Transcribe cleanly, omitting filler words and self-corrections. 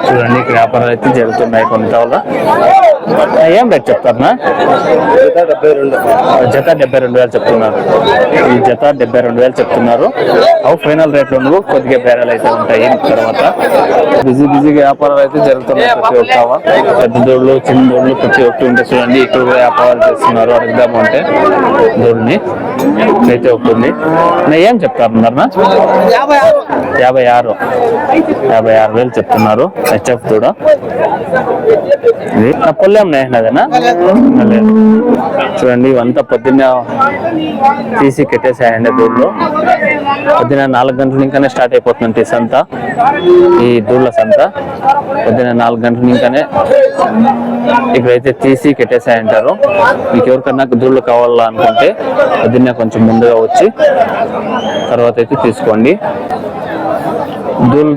చూడండి ఇక్కడ వ్యాపారాలు అయితే జరుగుతున్నాయి కొంత. ఏం రేట్ చెప్తారన్నా? జత 72,000 చెప్తున్నారు. ఈ జత 72,000 చెప్తున్నారు. అవు ఫైనల్ రేట్లు ఉండవు, కొద్దిగా బేరాలు అయితే ఉంటాయి. తర్వాత బిజీగా వ్యాపారాలు అయితే జరుగుతున్నాయి. ప్రతి ఒక్క పెద్ద దూడలు చిన్న దూడలు ప్రతి ఒక్కటి ఉంటే చూడండి ఇక్కడ కూడా వ్యాపారాలు చేస్తున్నారు. అడుగుదాము అంటే దూడని అయితే ఒకటి ఏం చెప్తారన్నారన్నా? 56,000 చెప్తున్నారు. హెచ్ఎఫ్ దూడ ఇది పొల్లేం నేనదేనా చూడండి. ఇవంతా పొద్దున్న తీసి కట్టేసాయండి దూడలు. పొద్దున్న 4 గంటల ఇంకానే స్టార్ట్ అయిపోతుంది సంత. ఈ దూళ్ళ సంత పొద్దున్న 4 గంటల ఇంకానే ఇక్కడైతే తీసి కట్టేసాయంటారు. మీకు ఎవరికన్నా దూళ్ళు కావాలా అనుకుంటే పొద్దున్న కొంచెం ముందుగా వచ్చి తర్వాత అయితే తీసుకోండి. దూళ్ళు